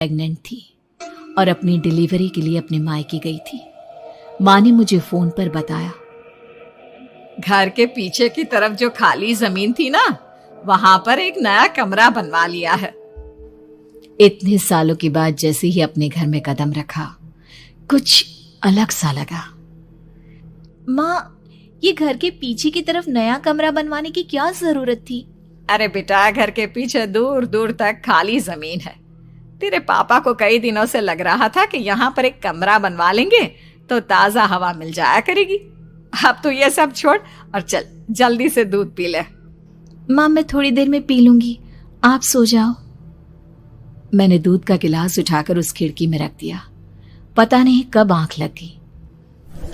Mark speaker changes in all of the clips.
Speaker 1: Pregnant थी और अपनी डिलीवरी के लिए अपने मायके गई थी। माँ ने मुझे फोन पर बताया,
Speaker 2: घर के पीछे की तरफ जो खाली जमीन थी ना, वहां पर एक नया कमरा बनवा लिया है।
Speaker 1: इतने सालों के बाद जैसे ही अपने घर में कदम रखा, कुछ अलग सा लगा।
Speaker 3: माँ, ये घर के पीछे की तरफ नया कमरा बनवाने की क्या जरूरत थी?
Speaker 2: अरे बेटा, घर के पीछे दूर दूर तक खाली जमीन है। तेरे पापा को कई दिनों से लग रहा था कि यहाँ पर एक कमरा बनवा लेंगे तो ताजा हवा मिल जाया करेगी। अब तो ये सब छोड़ और चल जल्दी से दूध पी ले।
Speaker 3: माँ, मैं थोड़ी देर में पी लूंगी, आप सो जाओ।
Speaker 1: मैंने दूध का गिलास उठाकर उस खिड़की में रख दिया। पता नहीं कब आंख लग गई।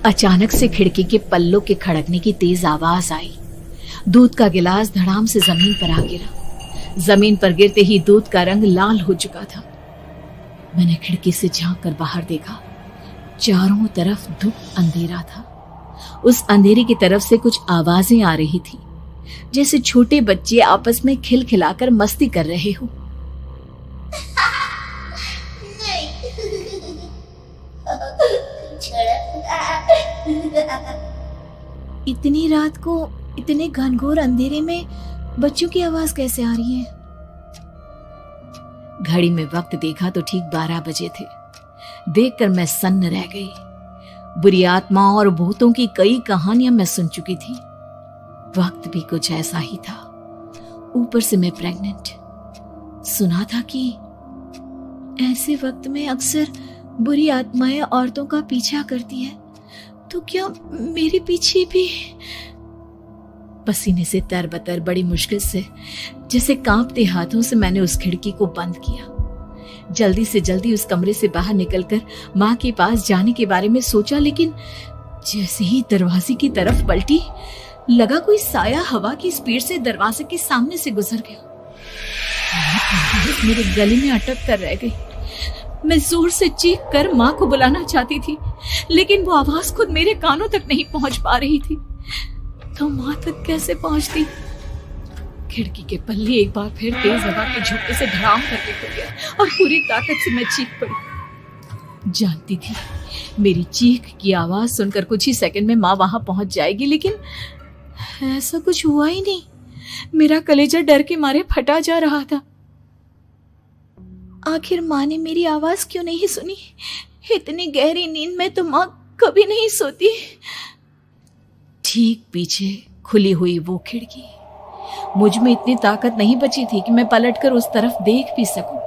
Speaker 1: अचानक से खिड़की के पल्लों के खड़कने की तेज आवाज आई। दूध का गिलास धड़ाम से जमीन पर आ गिरा। जमीन पर गिरते ही दूध का रंग लाल हो चुका था। मैंने खिड़की से झांक कर बाहर देखा। चारों तरफ धुप अंधेरा था। उस अंधेरे की तरफ से कुछ आवाजें आ रही थी, जैसे छोटे बच्चे आपस में खिलखिलाकर मस्ती कर रहे हो।
Speaker 3: इतनी रात को इतने घनघोर अंधेरे में बच्चों की आवाज कैसे आ रही है?
Speaker 1: घड़ी में वक्त देखा तो ठीक 12 बजे थे। देखकर मैं सन्न रह गई। बुरी आत्माओं और भूतों की कई कहानियां मैं सुन चुकी थी। वक्त भी कुछ ऐसा ही था। ऊपर से मैं प्रेग्नेंट। सुना था कि ऐसे वक्त में अक्सर बुरी आत्माएं औरतों का पीछा करती है, तो क्या मेरे पीछे भी? पसीने से तरबतर बड़ी मुश्किल से, जैसे कांपते हाथों से मैंने उस खिड़की को बंद किया। जल्दी से जल्दी उस कमरे से बाहर निकलकर माँ के पास जाने के बारे में सोचा, लेकिन जैसे ही दरवाजे की तरफ पलटी, लगा कोई साया हवा की स्पीड से दरवाजे के सामने से गुजर गया। मेरे गले में अटक कर रह गई। मैं जोर से चीख कर माँ को बुलाना चाहती थी, लेकिन वो आवाज खुद मेरे कानों तक नहीं पहुंच पा रही थी। तो माँ तक कैसे पहुंचती? खिड़की के पल्ले एक बार फिर तेज हवा के झोंके से धड़ाम करके खुल गया और पूरी ताकत से मैं चीख पड़ी। जानती थी मेरी चीख की आवाज सुनकर कुछ ही सेकंड में माँ वहां पहुंच जाएगी, लेकिन ऐसा कुछ हुआ ही नहीं। मेरा कलेजा डर के मारे फटा जा रहा था।
Speaker 3: आखिर माँ ने मेरी आवाज क्यों नहीं सुनी? इतनी गहरी नींद में तो माँ कभी नहीं सोती।
Speaker 1: ठीक पीछे खुली हुई वो खिड़की। मुझ में इतनी ताकत नहीं बची थी कि मैं पलटकर उस तरफ देख भी सकूं।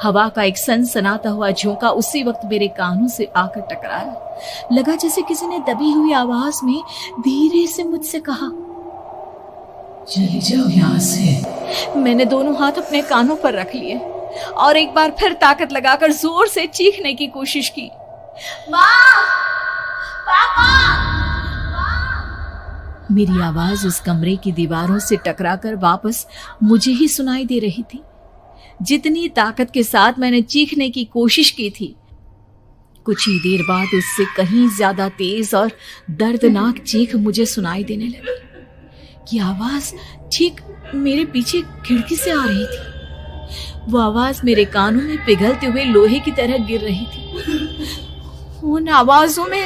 Speaker 1: हवा का एक सनसनाता हुआ झोंका उसी वक्त मेरे कानों से आकर टकराया। लगा जैसे किसी ने दबी हुई आवाज में धीरे से मुझसे कहा, चली जाओ यहाँ से। मैंने दोनों हाथ अपने कानों पर रख लिए और एक बार फिर ताकत लगाकर जोर से चीखने की कोशिश की।
Speaker 3: माँ! पापा!
Speaker 1: मेरी आवाज उस कमरे की दीवारों से टकराकर वापस मुझे ही सुनाई दे रही थी। जितनी ताकत के साथ मैंने चीखने की कोशिश की थी, कुछ ही देर बाद उससे कहीं ज्यादा तेज और दर्दनाक चीख मुझे सुनाई देने लगी। कि आवाज ठीक मेरे पीछे खिड़की से आ रही थी। वो आवाज मेरे कानों में पिघलते हुए लोहे की तरह गिर रही थी। उन आवाजों में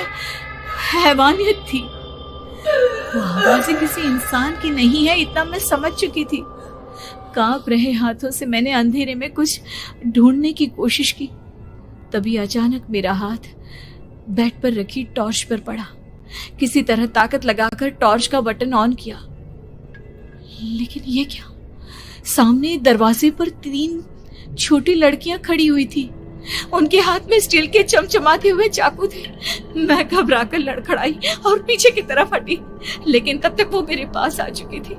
Speaker 1: हैवानियत थी। वो आवाजें किसी इंसान की नहीं है, इतना मैं समझ चुकी थी। कांप रहे हाथों से मैंने अंधेरे में कुछ ढूंढने की कोशिश की। तभी अचानक मेरा हाथ बेड पर रखी टॉर्च पर पड़ा। किसी तरह ताकत लगाकर टॉर्च का बटन ऑन किया, लेकिन ये क्या? सामने दरवाजे पर 3 छोटी लड़कियां खड़ी हुई थी। उनके हाथ में स्टील के चमचमाते हुए चाकू थे। मैं घबराकर लड़खड़ाई और पीछे की तरफ हटी, लेकिन तब तक वो मेरे पास आ चुकी थी।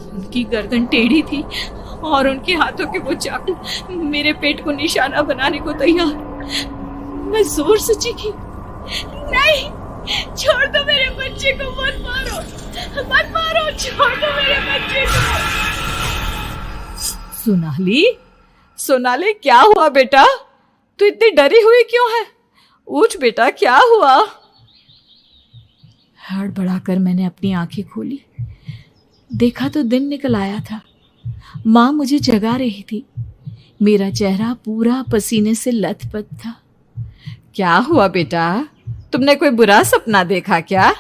Speaker 1: उनकी गर्दन टेढ़ी थी और उनके हाथों के वो चाकू मेरे पेट को निशाना बनाने को तैयार। मैं जोर से चीखी, नहीं, छोड़ दो मेरे बच्चे को, मत मारो, मत मारो, छोड़ दो मेरे बच्चे को।
Speaker 2: सोनाली, क्या हुआ बेटा? तू इतनी डरी हुई क्यों है? उठ बेटा, क्या हुआ?
Speaker 1: हड़बड़ाकर मैंने अपनी आंखें खोली। देखा तो दिन निकल आया था। माँ मुझे जगा रही थी। मेरा चेहरा पूरा पसीने से लथपथ था।
Speaker 2: क्या हुआ बेटा, तुमने कोई बुरा सपना देखा क्या?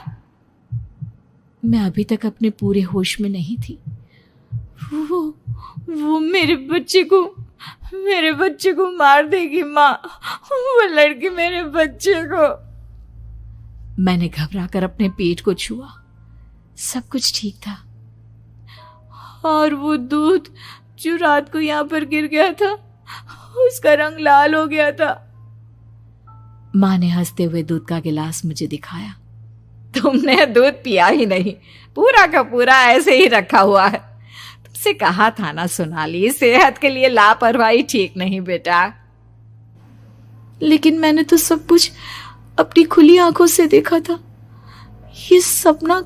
Speaker 1: मैं अभी तक अपने पूरे होश में नहीं थी।
Speaker 3: वो मेरे बच्चे को मार देगी माँ। वो लड़की मेरे बच्चे को।
Speaker 1: मैंने घबराकर अपने पेट को छुआ। सब कुछ ठीक था।
Speaker 3: और वो दूध जो रात को यहाँ पर गिर गया था, उसका रंग लाल हो गया था।
Speaker 1: माँ ने हंसते हुए दूध का गिलास मुझे दिखाया।
Speaker 2: तुमने दूध पिया ही नहीं, पूरा का पूरा ऐसे ही रखा हुआ है। तुमसे कहा था ना सोनाली, सेहत के लिए लापरवाही ठीक नहीं बेटा।
Speaker 3: लेकिन मैंने तो सब कुछ अपनी खुली आंखों से देखा था। ये सपना